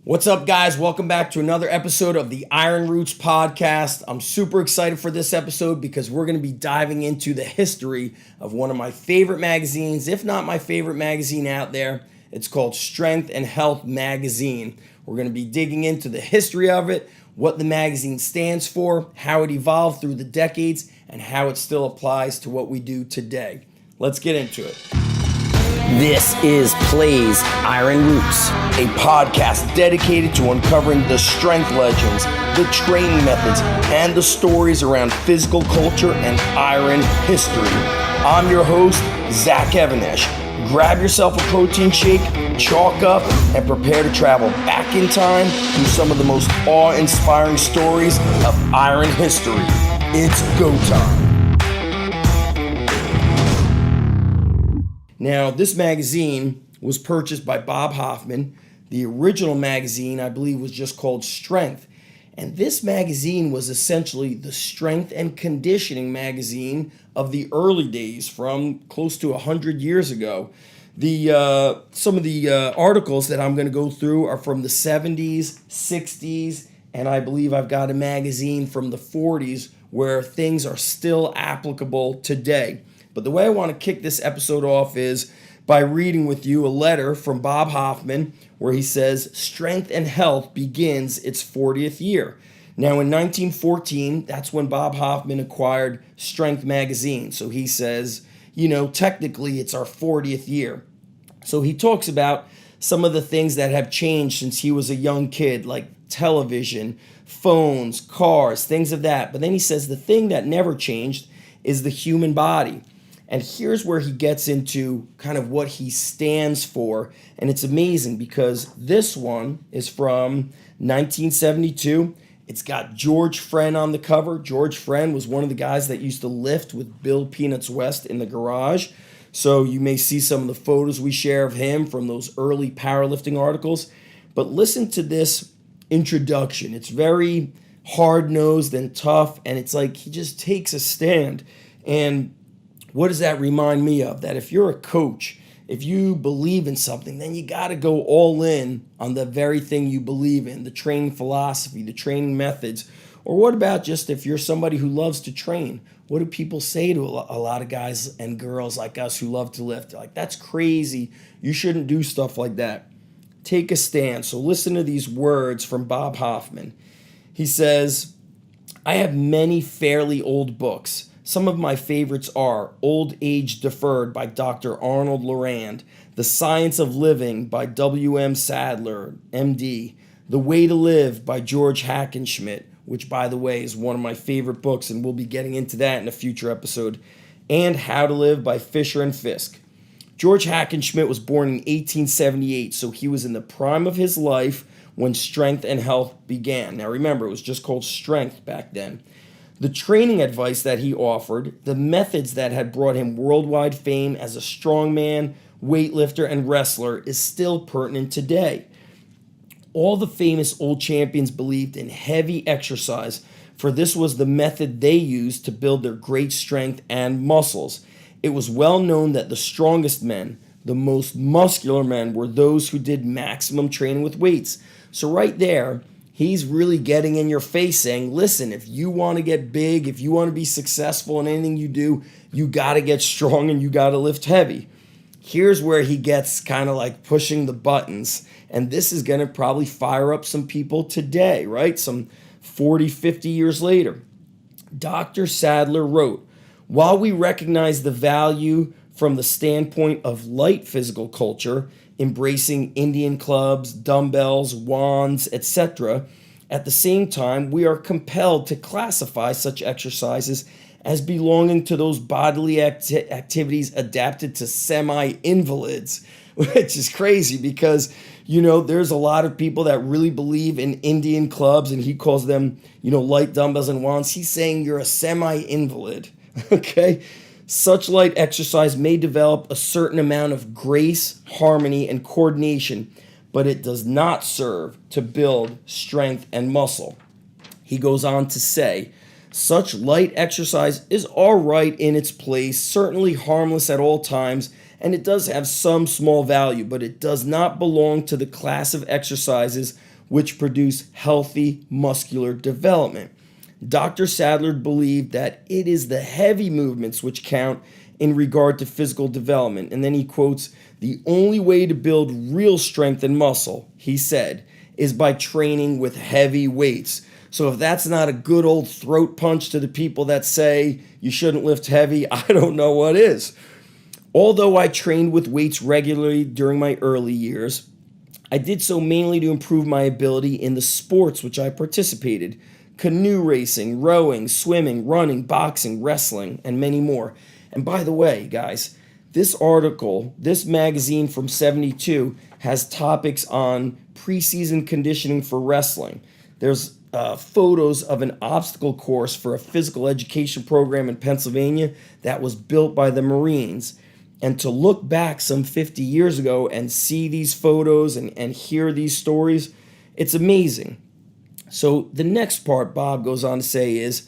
What's up, guys? Welcome back to another episode of the Iron Roots podcast. I'm super excited for this episode because we're going to be diving into the history of one of my favorite magazines, if not my favorite magazine out there. It's called Strength and Health Magazine. We're going to be digging into the history of it, what the magazine stands for, how it evolved through the decades, and how it still applies to what we do today. Let's get into it. This is Plays Iron Roots, a podcast dedicated to uncovering the strength legends, the training methods, and the stories around physical culture and iron history. I'm your host, Zach Evanesh. Grab yourself a protein shake, chalk up, and prepare to travel back in time through some of the most awe-inspiring stories of iron history. It's go time. Now, this magazine was purchased by Bob Hoffman. The original magazine, I believe, was just called Strength. And this magazine was essentially the strength and conditioning magazine of the early days from close to 100 years ago. Some of the articles that I'm going to go through are from the 70s, 60s, and I believe I've got a magazine from the 40s where things are still applicable today. But the way I want to kick this episode off is by reading with you a letter from Bob Hoffman where he says, "Strength and Health begins its 40th year." Now, in 1914, that's when Bob Hoffman acquired Strength magazine. So he says, technically it's our 40th year. So he talks about some of the things that have changed since he was a young kid, like television, phones, cars, things of that. But then he says the thing that never changed is the human body. And here's where he gets into kind of what he stands for. And it's amazing because this one is from 1972. It's got George Friend on the cover. George Friend was one of the guys that used to lift with Bill Peanuts West in the garage. So you may see some of the photos we share of him from those early powerlifting articles. But listen to this introduction. It's very hard-nosed and tough. And it's like he just takes a stand. And what does that remind me of? That if you're a coach, if you believe in something, then you got to go all in on the very thing you believe in, the training philosophy, the training methods. Or what about just if you're somebody who loves to train? What do people say to a lot of guys and girls like us who love to lift? They're like, that's crazy. You shouldn't do stuff like that. Take a stand. So listen to these words from Bob Hoffman. He says, "I have many fairly old books. Some of my favorites are Old Age Deferred by Dr. Arnold Lorand, The Science of Living by W.M. Sadler, M.D., The Way to Live by George Hackenschmidt, which, by the way, is one of my favorite books, and we'll be getting into that in a future episode, and How to Live by Fisher and Fisk." George Hackenschmidt was born in 1878, so he was in the prime of his life when Strength and Health began. Now remember, it was just called Strength back then. The training advice that he offered, the methods that had brought him worldwide fame as a strongman, weightlifter, and wrestler is still pertinent today. All the famous old champions believed in heavy exercise, for this was the method they used to build their great strength and muscles. It was well known that the strongest men, the most muscular men, were those who did maximum training with weights. So right there, he's really getting in your face saying, listen, if you want to get big, if you want to be successful in anything you do, you got to get strong and you got to lift heavy. Here's where he gets kind of like pushing the buttons. And this is going to probably fire up some people today, right? Some 40, 50 years later. Dr. Sadler wrote, "While we recognize the value from the standpoint of light physical culture, embracing Indian clubs, dumbbells, wands, etc., at the same time, we are compelled to classify such exercises as belonging to those bodily activities adapted to semi-invalids," which is crazy because, there's a lot of people that really believe in Indian clubs, and he calls them, light dumbbells and wands. He's saying you're a semi-invalid, okay? Such light exercise may develop a certain amount of grace, harmony, and coordination, but it does not serve to build strength and muscle. He goes on to say, such light exercise is all right in its place, certainly harmless at all times, and it does have some small value, but it does not belong to the class of exercises which produce healthy muscular development. Dr. Sadler believed that it is the heavy movements which count in regard to physical development. And then he quotes, "The only way to build real strength and muscle," he said, "is by training with heavy weights." So if that's not a good old throat punch to the people that say you shouldn't lift heavy, I don't know what is. Although I trained with weights regularly during my early years, I did so mainly to improve my ability in the sports which I participated: canoe racing, rowing, swimming, running, boxing, wrestling, and many more. And by the way, guys, this article, this magazine from 72, has topics on preseason conditioning for wrestling. There's photos of an obstacle course for a physical education program in Pennsylvania that was built by the Marines. And to look back some 50 years ago and see these photos and hear these stories, it's amazing. So the next part Bob goes on to say is,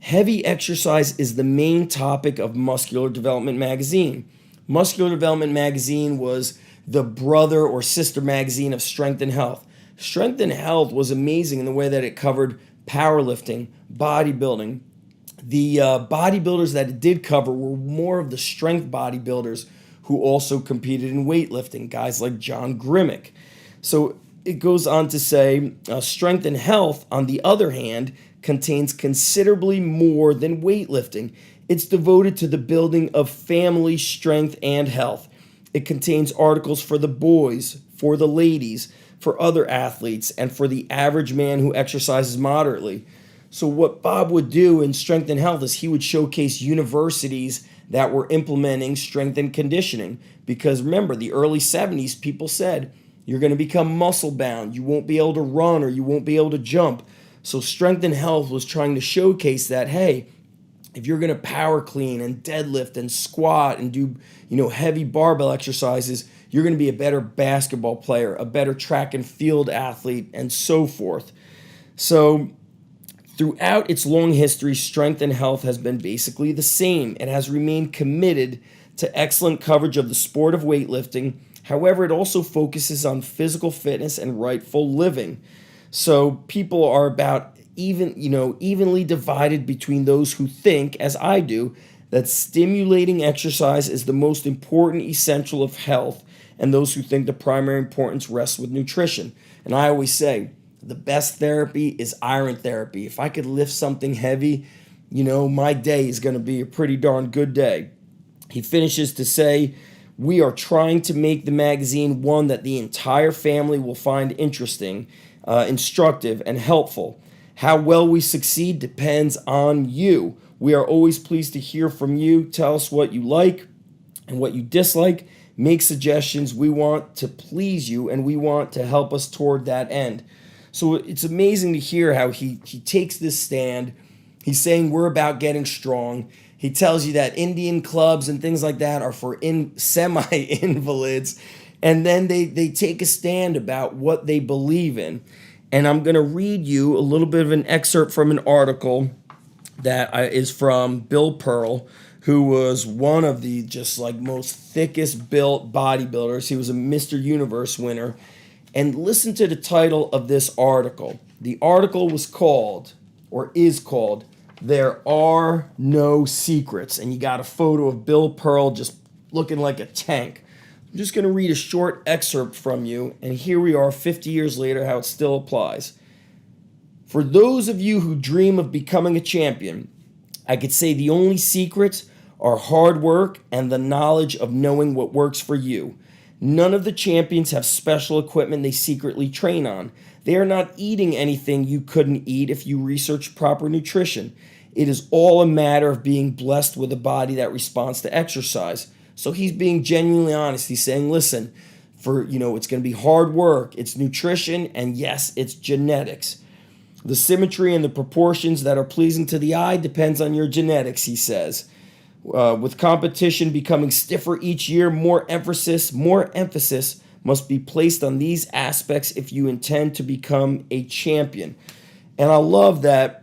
heavy exercise is the main topic of Muscular Development magazine. Muscular Development magazine was the brother or sister magazine of Strength and Health. Strength and Health was amazing in the way that it covered powerlifting, bodybuilding. The bodybuilders that it did cover were more of the strength bodybuilders who also competed in weightlifting, guys like John Grimmick. So it goes on to say, Strength and Health, on the other hand, contains considerably more than weightlifting. It's devoted to the building of family strength and health. It contains articles for the boys, for the ladies, for other athletes, and for the average man who exercises moderately. So what Bob would do in Strength and Health is he would showcase universities that were implementing strength and conditioning. Because remember, the early 70s, people said, you're going to become muscle bound. You won't be able to run or you won't be able to jump. So Strength and Health was trying to showcase that, hey, if you're going to power clean and deadlift and squat and do, heavy barbell exercises, you're going to be a better basketball player, a better track and field athlete, and so forth. So throughout its long history, Strength and Health has been basically the same. It has remained committed to excellent coverage of the sport of weightlifting. However, it also focuses on physical fitness and rightful living. So people are about evenly divided between those who think, as I do, that stimulating exercise is the most important essential of health, and those who think the primary importance rests with nutrition. And I always say, the best therapy is iron therapy. If I could lift something heavy, my day is going to be a pretty darn good day. He finishes to say, we are trying to make the magazine one that the entire family will find interesting, instructive, and helpful. How well we succeed depends on you. We are always pleased to hear from you. Tell us what you like and what you dislike. Make suggestions. We want to please you, and we want to help us toward that end. So it's amazing to hear how he takes this stand. He's saying we're about getting strong. He tells you that Indian clubs and things like that are for semi-invalids. And then they take a stand about what they believe in. And I'm going to read you a little bit of an excerpt from an article that is from Bill Pearl, who was one of the most thickest built bodybuilders. He was a Mr. Universe winner. And listen to the title of this article. The article was called, or is called, "There Are No Secrets." And you got a photo of Bill Pearl just looking like a tank. I'm just going to read a short excerpt from you, and here we are 50 years later, how it still applies. For those of you who dream of becoming a champion, I could say the only secrets are hard work and the knowledge of knowing what works for you. None of the champions have special equipment they secretly train on. They are not eating anything you couldn't eat if you researched proper nutrition. It is all a matter of being blessed with a body that responds to exercise. So he's being genuinely honest. He's saying, listen, it's going to be hard work, it's nutrition, and yes, it's genetics. The symmetry and the proportions that are pleasing to the eye depends on your genetics, he says. With competition becoming stiffer each year, more emphasis must be placed on these aspects if you intend to become a champion. And I love that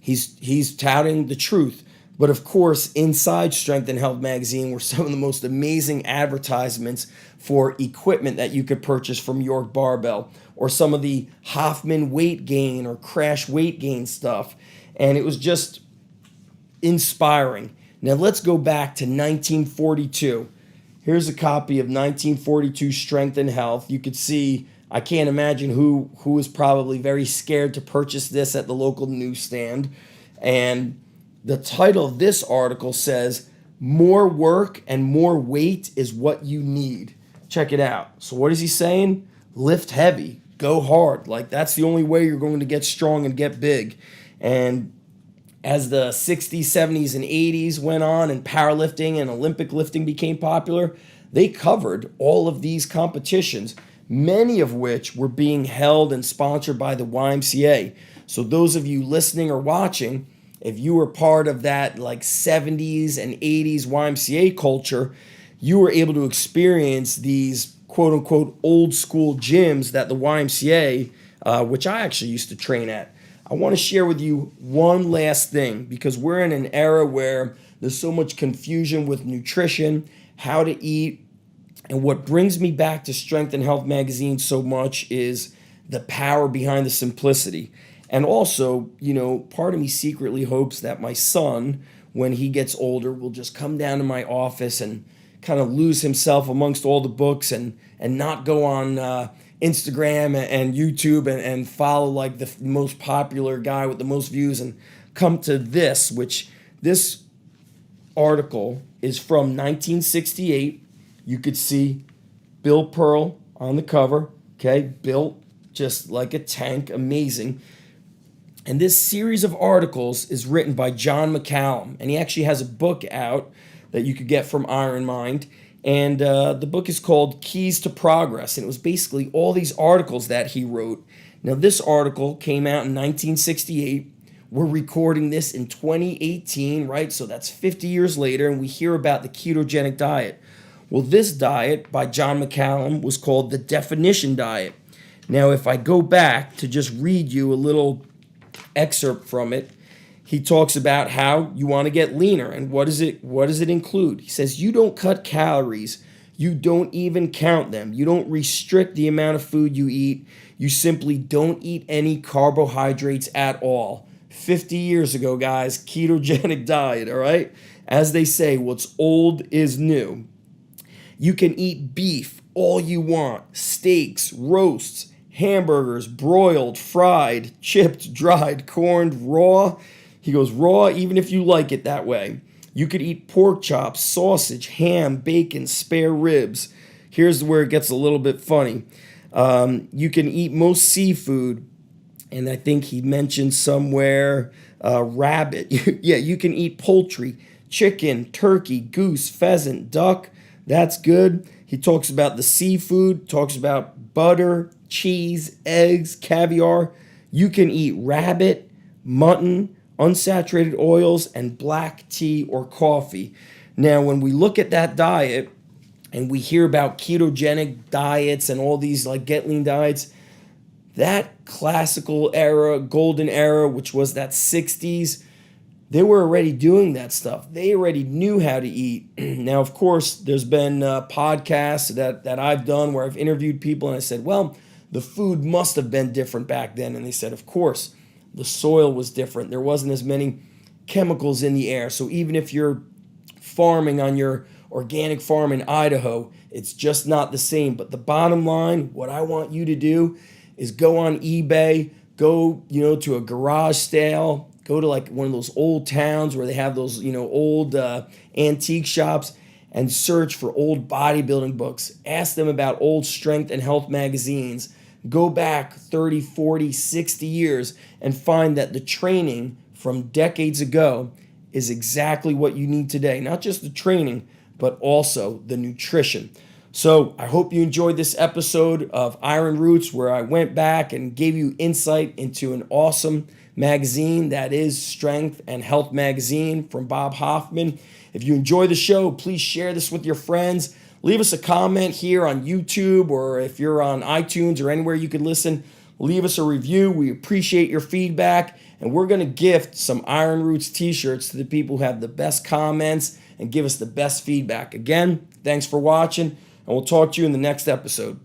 he's touting the truth. But of course, inside Strength and Health magazine were some of the most amazing advertisements for equipment that you could purchase from York Barbell, or some of the Hoffman weight gain or crash weight gain stuff. And it was just inspiring. Now let's go back to 1942. Here's a copy of 1942 Strength and Health. You could see, I can't imagine who was probably very scared to purchase this at the local newsstand. And the title of this article says, "More work and more weight is what you need." Check it out. So what is he saying? Lift heavy, go hard. Like, that's the only way you're going to get strong and get big. And as the 60s, 70s, and 80s went on and powerlifting and Olympic lifting became popular, they covered all of these competitions, many of which were being held and sponsored by the YMCA. So those of you listening or watching, if you were part of that like 70s and 80s YMCA culture, you were able to experience these quote unquote old school gyms that the YMCA, which I actually used to train at. I want to share with you one last thing, because we're in an era where there's so much confusion with nutrition, how to eat. And what brings me back to Strength and Health magazine so much is the power behind the simplicity. And also, you know, part of me secretly hopes that my son, when he gets older, will just come down to my office and kind of lose himself amongst all the books and not go on Instagram and YouTube and follow like the most popular guy with the most views, and come to this, which this article is from 1968. You could see Bill Pearl on the cover, okay, built just like a tank, amazing. And this series of articles is written by John McCallum, and he actually has a book out that you could get from Iron Mind. And the book is called Keys to Progress, and it was basically all these articles that he wrote. Now, this article came out in 1968. We're recording this in 2018, right? So that's 50 years later, and we hear about the ketogenic diet. Well, this diet by John McCallum was called the Definition Diet. Now, if I go back to just read you a little excerpt from it, he talks about how you want to get leaner, and what does it include? He says you don't cut calories, you don't even count them, you don't restrict the amount of food you eat, you simply don't eat any carbohydrates at all. 50 years ago, guys, ketogenic diet, all right? As they say, what's old is new. You can eat beef all you want, steaks, roasts, hamburgers, broiled, fried, chipped, dried, corned, raw. He goes, raw, even if you like it that way. You could eat pork chops, sausage, ham, bacon, spare ribs. Here's where it gets a little bit funny. You can eat most seafood, and I think he mentioned somewhere rabbit. Yeah, you can eat poultry, chicken, turkey, goose, pheasant, duck. That's good. He talks about the seafood, talks about butter, cheese, eggs, caviar. You can eat rabbit, mutton, unsaturated oils, and black tea or coffee. Now, when we look at that diet and we hear about ketogenic diets and all these like get lean diets, that classical era, golden era, which was that 60s, they were already doing that stuff. They already knew how to eat. Now, of course, there's been podcasts that I've done where I've interviewed people and I said, well, the food must have been different back then. And they said, of course, the soil was different. There wasn't as many chemicals in the air. So even if you're farming on your organic farm in Idaho, it's just not the same. But the bottom line, what I want you to do is go on eBay, go, to a garage sale, go to like one of those old towns where they have those, old antique shops, and search for old bodybuilding books. Ask them about old strength and health magazines. Go back 30, 40, 60 years and find that the training from decades ago is exactly what you need today. Not just the training, but also the nutrition. So I hope you enjoyed this episode of Iron Roots, where I went back and gave you insight into an awesome magazine that is Strength and Health Magazine from Bob Hoffman. If you enjoy the show, please share this with your friends. Leave us a comment here on YouTube, or if you're on iTunes or anywhere you can listen, leave us a review. We appreciate your feedback. And we're going to gift some Iron Roots t-shirts to the people who have the best comments and give us the best feedback. Again, thanks for watching, and we'll talk to you in the next episode.